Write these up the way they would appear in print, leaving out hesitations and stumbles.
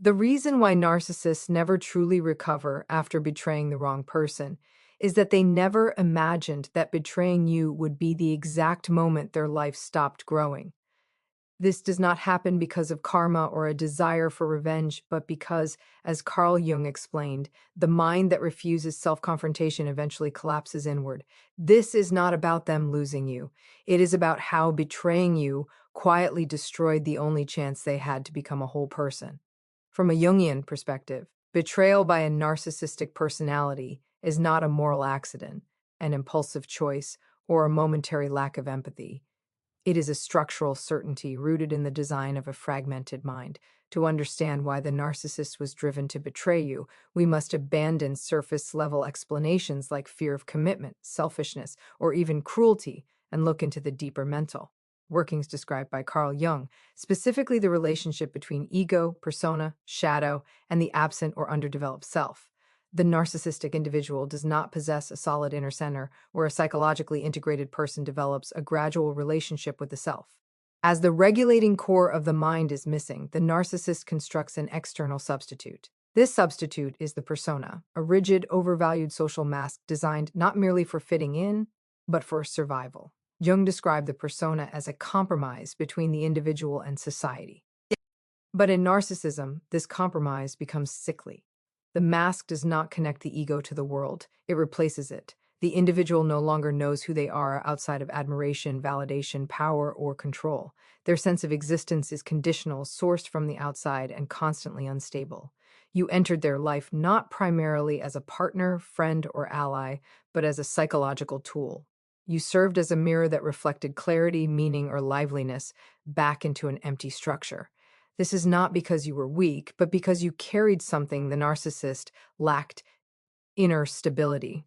The reason why narcissists never truly recover after betraying the wrong person is that they never imagined that betraying you would be the exact moment their life stopped growing. This does not happen because of karma or a desire for revenge, but because, as Carl Jung explained, the mind that refuses self-confrontation eventually collapses inward. This is not about them losing you. It is about how betraying you quietly destroyed the only chance they had to become a whole person. From a Jungian perspective, betrayal by a narcissistic personality is not a moral accident, an impulsive choice, or a momentary lack of empathy. It is a structural certainty rooted in the design of a fragmented mind. To understand why the narcissist was driven to betray you, we must abandon surface-level explanations like fear of commitment, selfishness, or even cruelty, and look into the deeper mental workings described by Carl Jung, specifically the relationship between ego, persona, shadow, and the absent or underdeveloped self. The narcissistic individual does not possess a solid inner center where a psychologically integrated person develops a gradual relationship with the self. As the regulating core of the mind is missing, the narcissist constructs an external substitute. This substitute is the persona, a rigid, overvalued social mask designed not merely for fitting in, but for survival. Jung described the persona as a compromise between the individual and society. But in narcissism, this compromise becomes sickly. The mask does not connect the ego to the world, it replaces it. The individual no longer knows who they are outside of admiration, validation, power, or control. Their sense of existence is conditional, sourced from the outside, and constantly unstable. You entered their life not primarily as a partner, friend, or ally, but as a psychological tool. You served as a mirror that reflected clarity, meaning, or liveliness back into an empty structure. This is not because you were weak, but because you carried something the narcissist lacked: inner stability.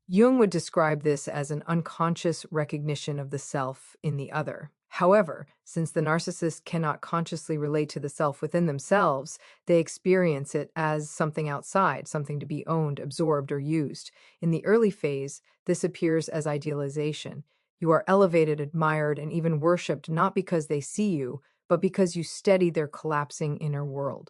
Jung would describe this as an unconscious recognition of the self in the other. However, since the narcissist cannot consciously relate to the self within themselves, they experience it as something outside, something to be owned, absorbed, or used. In the early phase, this appears as idealization. You are elevated, admired, and even worshipped not because they see you, but because you steady their collapsing inner world.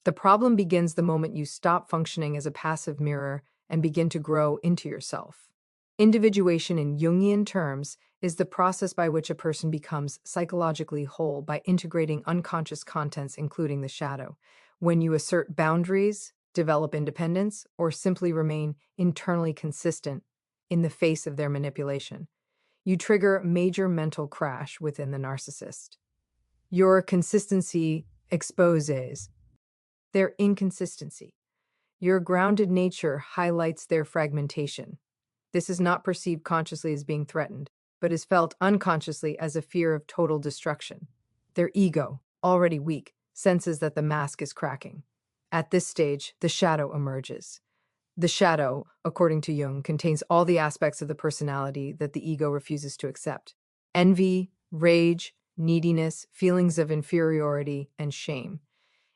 The problem begins the moment you stop functioning as a passive mirror and begin to grow into yourself. Individuation in Jungian terms is the process by which a person becomes psychologically whole by integrating unconscious contents, including the shadow. When you assert boundaries, develop independence, or simply remain internally consistent in the face of their manipulation, you trigger a major mental crash within the narcissist. Your consistency exposes their inconsistency. Your grounded nature highlights their fragmentation. This is not perceived consciously as being threatened, but is felt unconsciously as a fear of total destruction. Their ego, already weak, senses that the mask is cracking. At this stage, the shadow emerges. The shadow, according to Jung, contains all the aspects of the personality that the ego refuses to accept: envy, rage, neediness, feelings of inferiority, and shame.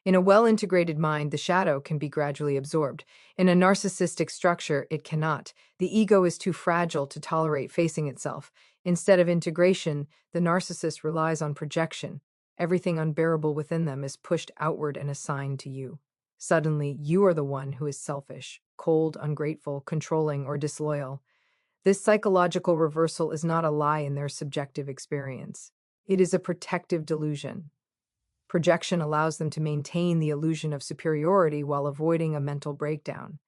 In a well-integrated mind, the shadow can be gradually absorbed. In a narcissistic structure, it cannot. The ego is too fragile to tolerate facing itself. Instead of integration, the narcissist relies on projection. Everything unbearable within them is pushed outward and assigned to you. Suddenly, you are the one who is selfish, cold, ungrateful, controlling, or disloyal. This psychological reversal is not a lie in their subjective experience. It is a protective delusion. Projection allows them to maintain the illusion of superiority while avoiding a mental breakdown.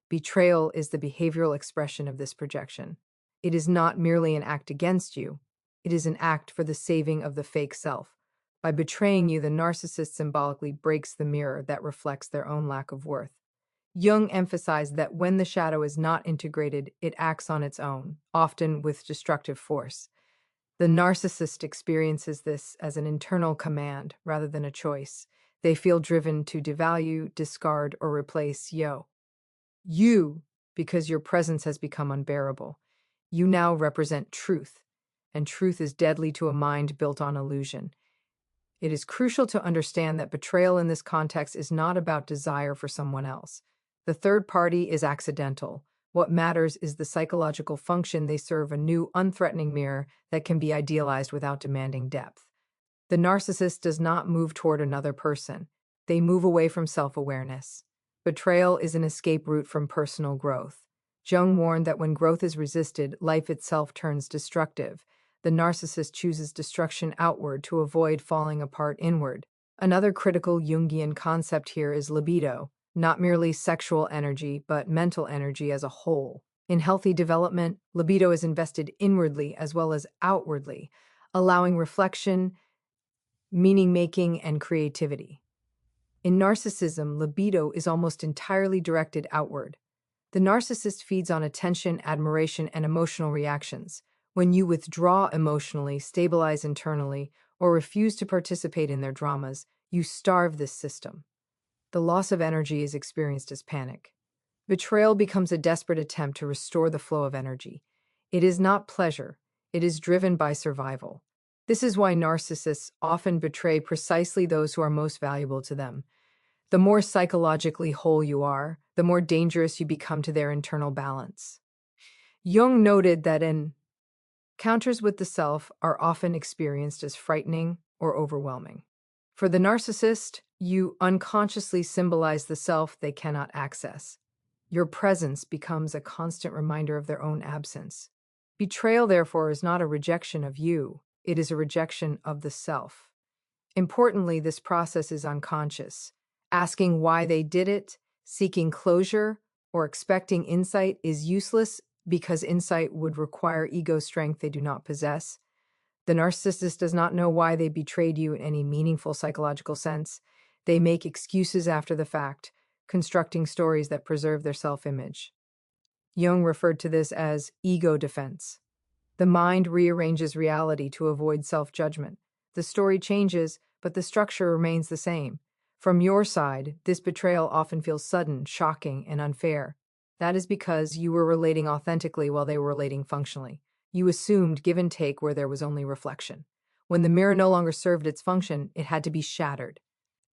Betrayal is the behavioral expression of this projection. It is not merely an act against you. It is an act for the saving of the fake self. By betraying you, the narcissist symbolically breaks the mirror that reflects their own lack of worth. Jung emphasized that when the shadow is not integrated, it acts on its own, often with destructive force. The narcissist experiences this as an internal command rather than a choice. They feel driven to devalue, discard, or replace you, because your presence has become unbearable. You now represent truth, and truth is deadly to a mind built on illusion. It is crucial to understand that betrayal in this context is not about desire for someone else. The third party is accidental. What matters is the psychological function they serve: a new, unthreatening mirror that can be idealized without demanding depth. The narcissist does not move toward another person. They move away from self-awareness. Betrayal is an escape route from personal growth. Jung warned that when growth is resisted, life itself turns destructive. The narcissist chooses destruction outward to avoid falling apart inward. Another critical Jungian concept here is libido, not merely sexual energy, but mental energy as a whole. In healthy development, libido is invested inwardly as well as outwardly, allowing reflection, meaning-making, and creativity. In narcissism, libido is almost entirely directed outward. The narcissist feeds on attention, admiration, and emotional reactions. When you withdraw emotionally, stabilize internally, or refuse to participate in their dramas, you starve this system. The loss of energy is experienced as panic. Betrayal becomes a desperate attempt to restore the flow of energy. It is not pleasure, it is driven by survival. This is why narcissists often betray precisely those who are most valuable to them. The more psychologically whole you are, the more dangerous you become to their internal balance. Jung noted that encounters with the self are often experienced as frightening or overwhelming. For the narcissist, you unconsciously symbolize the self they cannot access. Your presence becomes a constant reminder of their own absence. Betrayal, therefore, is not a rejection of you, it is a rejection of the self. Importantly, this process is unconscious. Asking why they did it, seeking closure, or expecting insight is useless because insight would require ego strength they do not possess. The narcissist does not know why they betrayed you in any meaningful psychological sense. They make excuses after the fact, constructing stories that preserve their self-image. Jung referred to this as ego defense. The mind rearranges reality to avoid self-judgment. The story changes, but the structure remains the same. From your side, this betrayal often feels sudden, shocking, and unfair. That is because you were relating authentically while they were relating functionally. You assumed give and take where there was only reflection. When the mirror no longer served its function, it had to be shattered.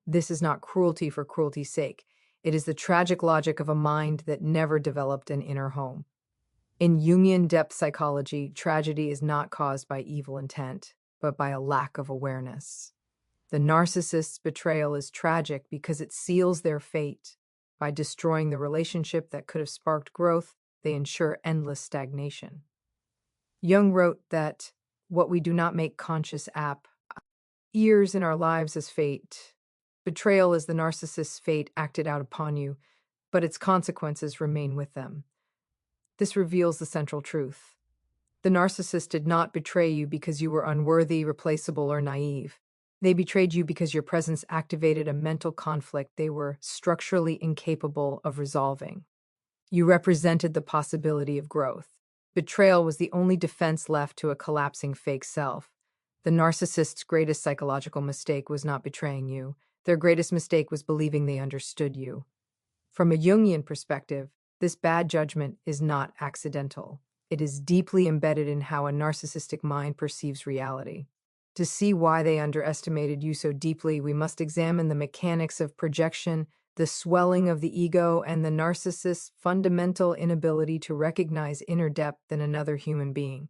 This is not cruelty for cruelty's sake. It is the tragic logic of a mind that never developed an inner home. In Jungian depth psychology, tragedy is not caused by evil intent, but by a lack of awareness. The narcissist's betrayal is tragic because it seals their fate. By destroying the relationship that could have sparked growth, they ensure endless stagnation. Jung wrote that what we do not make conscious appears in our lives as fate. Betrayal is the narcissist's fate acted out upon you, but its consequences remain with them. This reveals the central truth. The narcissist did not betray you because you were unworthy, replaceable, or naive. They betrayed you because your presence activated a mental conflict they were structurally incapable of resolving. You represented the possibility of growth. Betrayal was the only defense left to a collapsing fake self. The narcissist's greatest psychological mistake was not betraying you. Their greatest mistake was believing they understood you. From a Jungian perspective, this bad judgment is not accidental. It is deeply embedded in how a narcissistic mind perceives reality. To see why they underestimated you so deeply, we must examine the mechanics of projection, the swelling of the ego, and the narcissist's fundamental inability to recognize inner depth in another human being.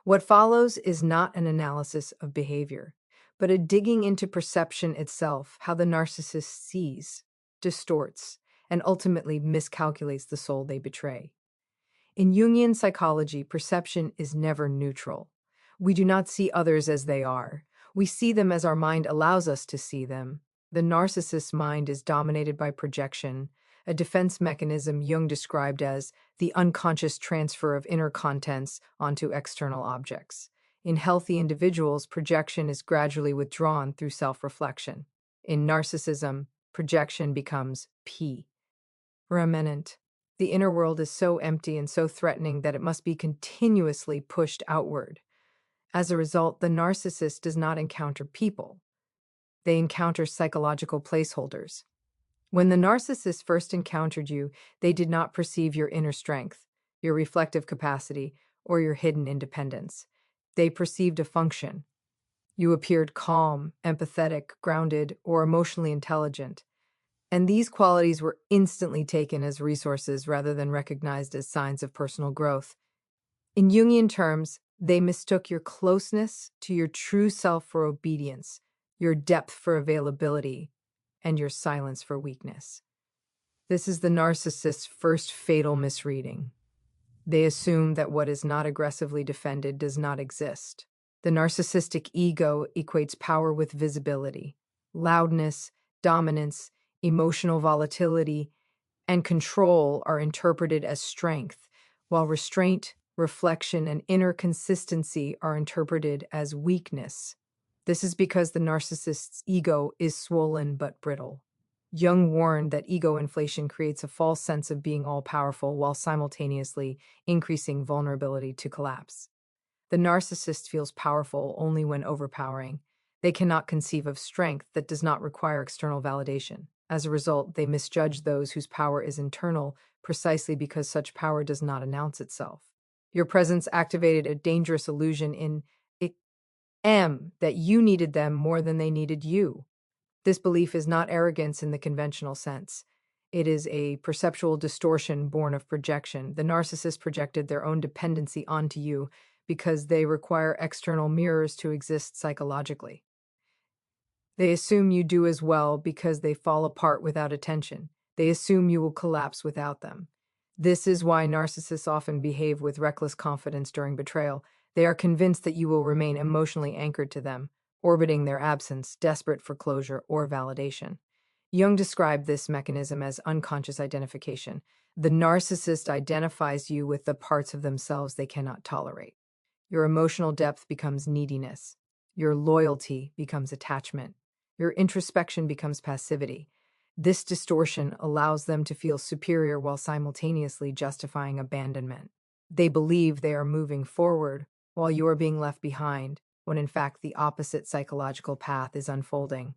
What follows is not an analysis of behavior, but a digging into perception itself, how the narcissist sees, distorts, and ultimately miscalculates the soul they betray. In Jungian psychology, perception is never neutral. We do not see others as they are. We see them as our mind allows us to see them. The narcissist's mind is dominated by projection, a defense mechanism Jung described as the unconscious transfer of inner contents onto external objects. In healthy individuals, projection is gradually withdrawn through self-reflection. In narcissism, projection becomes permanent. The inner world is so empty and so threatening that it must be continuously pushed outward. As a result, the narcissist does not encounter people. They encounter psychological placeholders. When the narcissist first encountered you, they did not perceive your inner strength, your reflective capacity, or your hidden independence. They perceived a function. You appeared calm, empathetic, grounded, or emotionally intelligent. And these qualities were instantly taken as resources rather than recognized as signs of personal growth. In Jungian terms, they mistook your closeness to your true self for obedience, your depth for availability, and your silence for weakness. This is the narcissist's first fatal misreading. They assume that what is not aggressively defended does not exist. The narcissistic ego equates power with visibility. Loudness, dominance, emotional volatility, and control are interpreted as strength, while restraint, reflection, and inner consistency are interpreted as weakness. This is because the narcissist's ego is swollen but brittle. Jung warned that ego inflation creates a false sense of being all-powerful while simultaneously increasing vulnerability to collapse. The narcissist feels powerful only when overpowering. They cannot conceive of strength that does not require external validation. As a result, they misjudge those whose power is internal precisely because such power does not announce itself. Your presence activated a dangerous illusion in that you needed them more than they needed you. This belief is not arrogance in the conventional sense. It is a perceptual distortion born of projection. The narcissist projected their own dependency onto you because they require external mirrors to exist psychologically. They assume you do as well because they fall apart without attention. They assume you will collapse without them. This is why narcissists often behave with reckless confidence during betrayal. They are convinced that you will remain emotionally anchored to them, orbiting their absence, desperate for closure or validation. Jung described this mechanism as unconscious identification. The narcissist identifies you with the parts of themselves they cannot tolerate. Your emotional depth becomes neediness. Your loyalty becomes attachment. Your introspection becomes passivity. This distortion allows them to feel superior while simultaneously justifying abandonment. They believe they are moving forward while you are being left behind, when in fact the opposite psychological path is unfolding.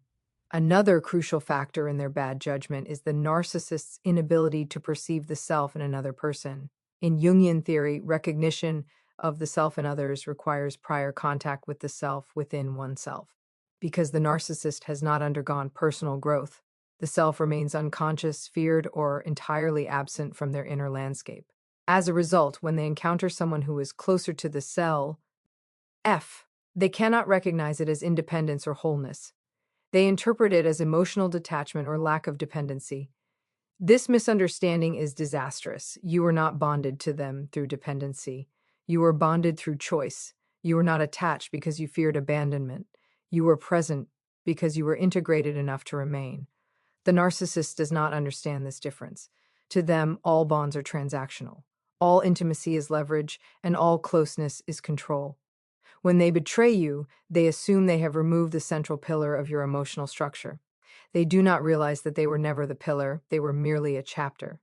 Another crucial factor in their bad judgment is the narcissist's inability to perceive the self in another person. In Jungian theory, recognition of the self in others requires prior contact with the self within oneself. Because the narcissist has not undergone personal growth, the self remains unconscious, feared, or entirely absent from their inner landscape. As a result, when they encounter someone who is closer to the self, they cannot recognize it as independence or wholeness. They interpret it as emotional detachment or lack of dependency. This misunderstanding is disastrous. You are not bonded to them through dependency. You are bonded through choice. You are not attached because you feared abandonment. You were present because you were integrated enough to remain. The narcissist does not understand this difference. To them, all bonds are transactional. All intimacy is leverage, and all closeness is control. When they betray you, they assume they have removed the central pillar of your emotional structure. They do not realize that they were never the pillar, they were merely a chapter.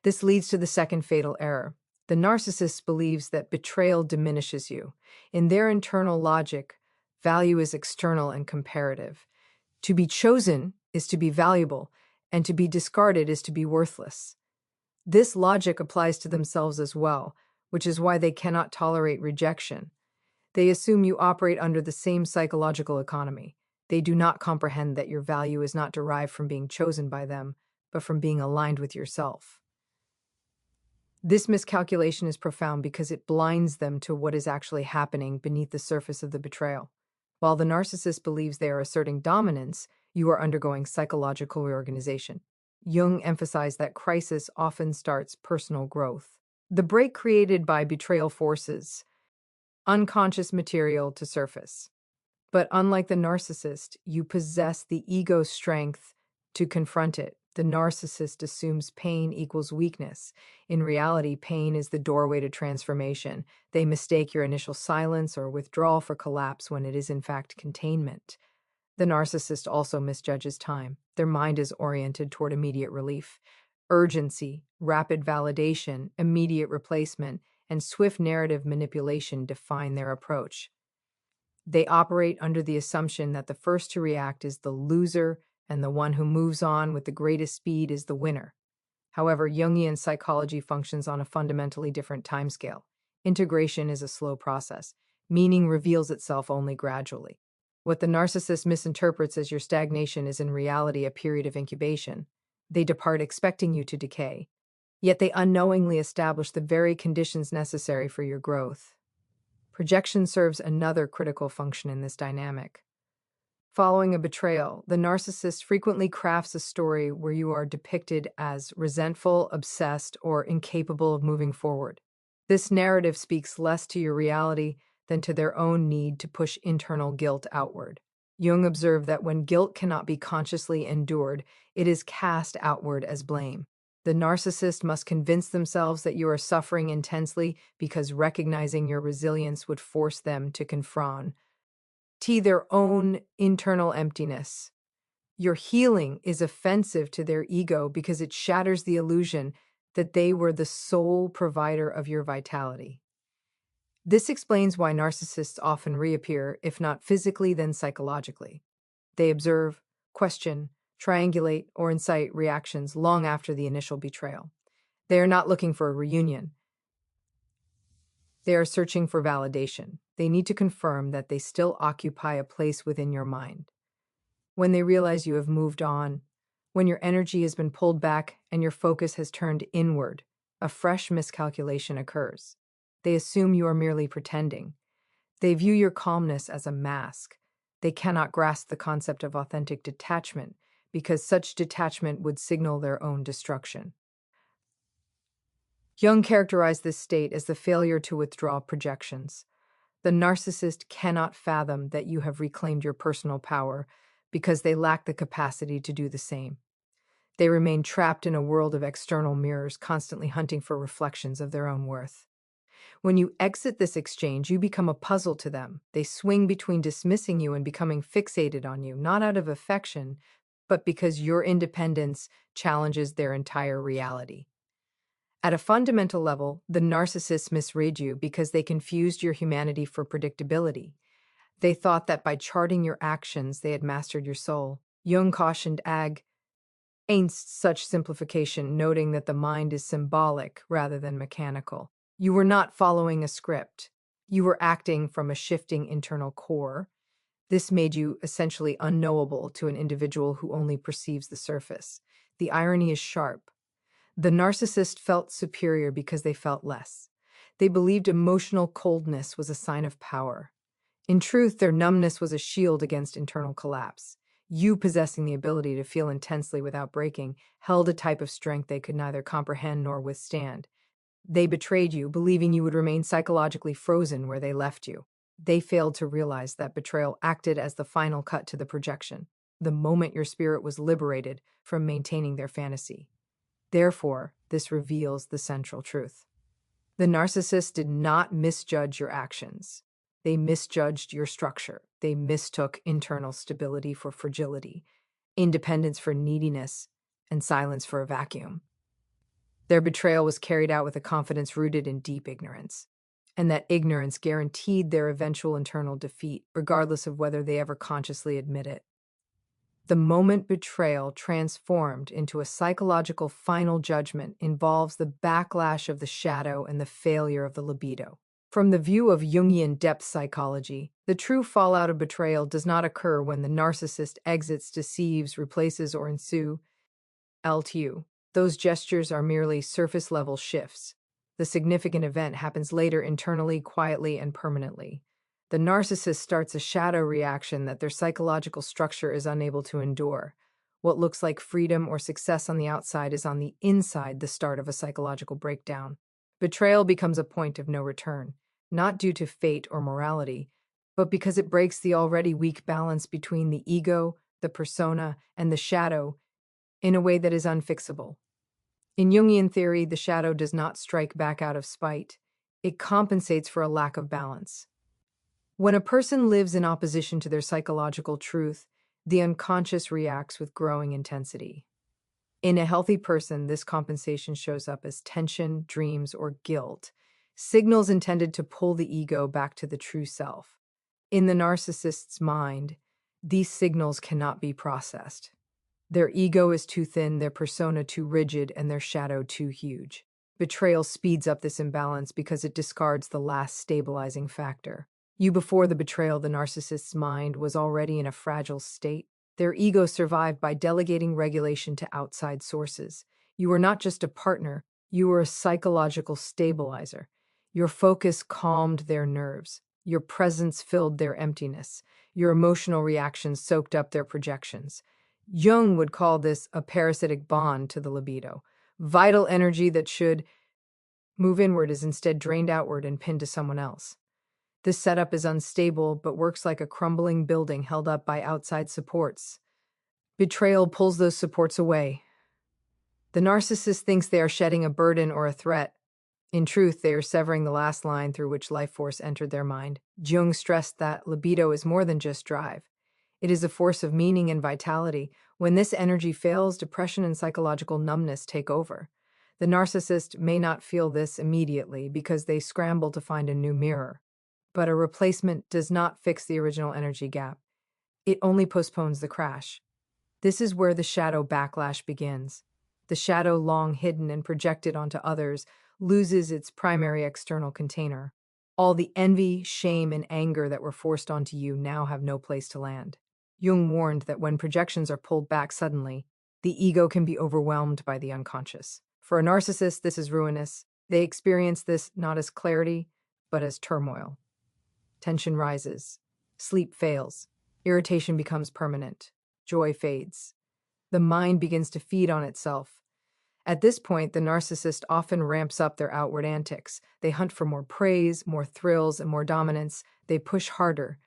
This leads to the second fatal error. The narcissist believes that betrayal diminishes you. In their internal logic, value is external and comparative. To be chosen is to be valuable, and to be discarded is to be worthless. This logic applies to themselves as well, which is why they cannot tolerate rejection. They assume you operate under the same psychological economy. They do not comprehend that your value is not derived from being chosen by them, but from being aligned with yourself. This miscalculation is profound because it blinds them to what is actually happening beneath the surface of the betrayal. While the narcissist believes they are asserting dominance, you are undergoing psychological reorganization. Jung emphasized that crisis often starts personal growth. The break created by betrayal forces unconscious material to surface. But unlike the narcissist, you possess the ego strength to confront it. The narcissist assumes pain equals weakness. In reality, pain is the doorway to transformation. They mistake your initial silence or withdrawal for collapse when it is in fact containment. The narcissist also misjudges time. Their mind is oriented toward immediate relief. Urgency, rapid validation, immediate replacement, and swift narrative manipulation define their approach. They operate under the assumption that the first to react is the loser and the one who moves on with the greatest speed is the winner. However, Jungian psychology functions on a fundamentally different timescale. Integration is a slow process. Meaning reveals itself only gradually. What the narcissist misinterprets as your stagnation is in reality a period of incubation. They depart expecting you to decay, yet they unknowingly establish the very conditions necessary for your growth. Projection serves another critical function in this dynamic. Following a betrayal, the narcissist frequently crafts a story where you are depicted as resentful, obsessed, or incapable of moving forward. This narrative speaks less to your reality than to their own need to push internal guilt outward. Jung observed that when guilt cannot be consciously endured, it is cast outward as blame. The narcissist must convince themselves that you are suffering intensely because recognizing your resilience would force them to confront their own internal emptiness. Your healing is offensive to their ego because it shatters the illusion that they were the sole provider of your vitality. This explains why narcissists often reappear, if not physically, then psychologically. They observe, question, triangulate, or incite reactions long after the initial betrayal. They are not looking for a reunion. They are searching for validation. They need to confirm that they still occupy a place within your mind. When they realize you have moved on, when your energy has been pulled back and your focus has turned inward, a fresh miscalculation occurs. They assume you are merely pretending. They view your calmness as a mask. They cannot grasp the concept of authentic detachment because such detachment would signal their own destruction. Jung characterized this state as the failure to withdraw projections. The narcissist cannot fathom that you have reclaimed your personal power because they lack the capacity to do the same. They remain trapped in a world of external mirrors, constantly hunting for reflections of their own worth. When you exit this exchange, you become a puzzle to them. They swing between dismissing you and becoming fixated on you, not out of affection, but because your independence challenges their entire reality. At a fundamental level, the narcissists misread you because they confused your humanity for predictability. They thought that by charting your actions, they had mastered your soul. Jung cautioned against such simplification, noting that the mind is symbolic rather than mechanical. You were not following a script. You were acting from a shifting internal core. This made you essentially unknowable to an individual who only perceives the surface. The irony is sharp. The narcissist felt superior because they felt less. They believed emotional coldness was a sign of power. In truth, their numbness was a shield against internal collapse. You, possessing the ability to feel intensely without breaking, held a type of strength they could neither comprehend nor withstand. They betrayed you, believing you would remain psychologically frozen where they left you. They failed to realize that betrayal acted as the final cut to the projection, the moment your spirit was liberated from maintaining their fantasy. Therefore, this reveals the central truth. The narcissist did not misjudge your actions. They misjudged your structure. They mistook internal stability for fragility, independence for neediness, and silence for a vacuum. Their betrayal was carried out with a confidence rooted in deep ignorance, and that ignorance guaranteed their eventual internal defeat, regardless of whether they ever consciously admit it. The moment betrayal transformed into a psychological final judgment involves the backlash of the shadow and the failure of the libido. From the view of Jungian depth psychology, the true fallout of betrayal does not occur when the narcissist exits, deceives, replaces, or ensue LTU. Those gestures are merely surface-level shifts. The significant event happens later internally, quietly, and permanently. The narcissist starts a shadow reaction that their psychological structure is unable to endure. What looks like freedom or success on the outside is on the inside the start of a psychological breakdown. Betrayal becomes a point of no return, not due to fate or morality, but because it breaks the already weak balance between the ego, the persona, and the shadow in a way that is unfixable. In Jungian theory, the shadow does not strike back out of spite. It compensates for a lack of balance. When a person lives in opposition to their psychological truth, the unconscious reacts with growing intensity. In a healthy person, this compensation shows up as tension, dreams, or guilt, signals intended to pull the ego back to the true self. In the narcissist's mind, these signals cannot be processed. Their ego is too thin, their persona too rigid, and their shadow too huge. Betrayal speeds up this imbalance because it discards the last stabilizing factor. Before the betrayal, the narcissist's mind was already in a fragile state. Their ego survived by delegating regulation to outside sources. You were not just a partner, you were a psychological stabilizer. Your focus calmed their nerves. Your presence filled their emptiness. Your emotional reactions soaked up their projections. Jung would call this a parasitic bond to the libido. Vital energy that should move inward is instead drained outward and pinned to someone else. This setup is unstable but works like a crumbling building held up by outside supports. Betrayal pulls those supports away. The narcissist thinks they are shedding a burden or a threat. In truth, they are severing the last line through which life force entered their mind. Jung stressed that libido is more than just drive. It is a force of meaning and vitality. When this energy fails, depression and psychological numbness take over. The narcissist may not feel this immediately because they scramble to find a new mirror. But a replacement does not fix the original energy gap. It only postpones the crash. This is where the shadow backlash begins. The shadow, long hidden and projected onto others, loses its primary external container. All the envy, shame, and anger that were forced onto you now have no place to land. Jung warned that when projections are pulled back suddenly, the ego can be overwhelmed by the unconscious. For a narcissist, this is ruinous. They experience this not as clarity, but as turmoil. Tension rises. Sleep fails. Irritation becomes permanent. Joy fades. The mind begins to feed on itself. At this point, the narcissist often ramps up their outward antics. They hunt for more praise, more thrills, and more dominance. They push harder.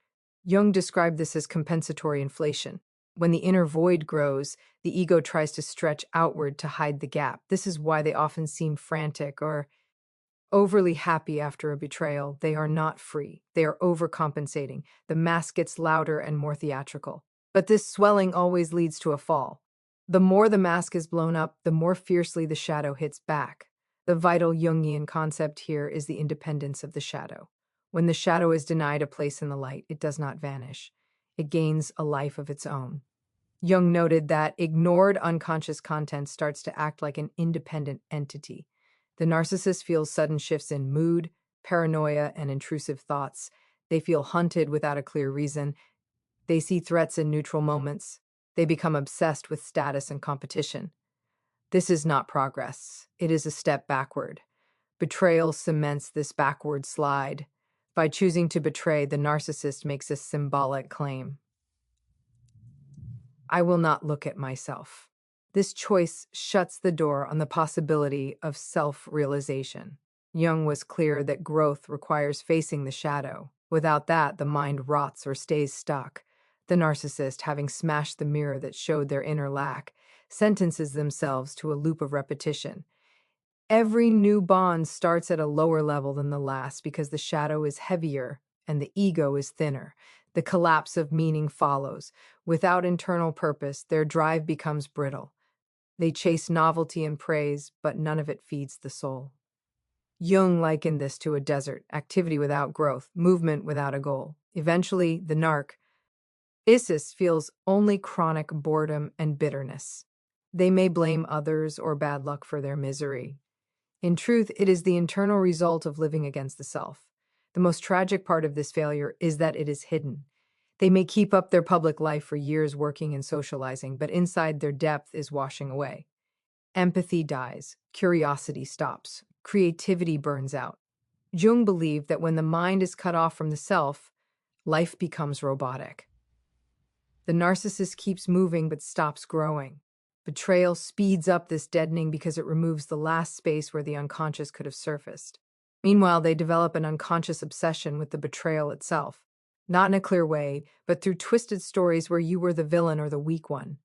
Jung described this as compensatory inflation. When the inner void grows, the ego tries to stretch outward to hide the gap. This is why they often seem frantic or overly happy after a betrayal. They are not free. They are overcompensating. The mask gets louder and more theatrical. But this swelling always leads to a fall. The more the mask is blown up, the more fiercely the shadow hits back. The vital Jungian concept here is the independence of the shadow. When the shadow is denied a place in the light, it does not vanish. It gains a life of its own. Jung noted that ignored unconscious content starts to act like an independent entity. The narcissist feels sudden shifts in mood, paranoia, and intrusive thoughts. They feel hunted without a clear reason. They see threats in neutral moments. They become obsessed with status and competition. This is not progress. It is a step backward. Betrayal cements this backward slide. By choosing to betray, the narcissist makes a symbolic claim. I will not look at myself. This choice shuts the door on the possibility of self-realization. Jung was clear that growth requires facing the shadow. Without that, the mind rots or stays stuck. The narcissist, having smashed the mirror that showed their inner lack, sentences themselves to a loop of repetition. Every new bond starts at a lower level than the last because the shadow is heavier and the ego is thinner. The collapse of meaning follows. Without internal purpose, their drive becomes brittle. They chase novelty and praise, but none of it feeds the soul. Jung likened this to a desert, activity without growth, movement without a goal. Eventually, the narcissist feels only chronic boredom and bitterness. They may blame others or bad luck for their misery. In truth, it is the internal result of living against the self. The most tragic part of this failure is that it is hidden. They may keep up their public life for years working and socializing, but inside their depth is washing away. Empathy dies, curiosity stops, creativity burns out. Jung believed that when the mind is cut off from the self, life becomes robotic. The narcissist keeps moving but stops growing. Betrayal speeds up this deadening because it removes the last space where the unconscious could have surfaced. Meanwhile, they develop an unconscious obsession with the betrayal itself. Not in a clear way, but through twisted stories where you were the villain or the weak one.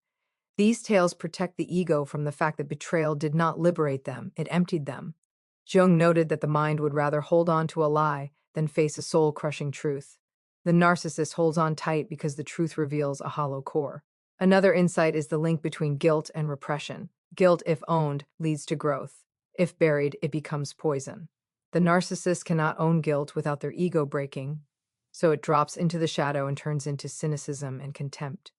These tales protect the ego from the fact that betrayal did not liberate them, it emptied them. Jung noted that the mind would rather hold on to a lie than face a soul-crushing truth. The narcissist holds on tight because the truth reveals a hollow core. Another insight is the link between guilt and repression. Guilt, if owned, leads to growth. If buried, it becomes poison. The narcissist cannot own guilt without their ego breaking, so it drops into the shadow and turns into cynicism and contempt.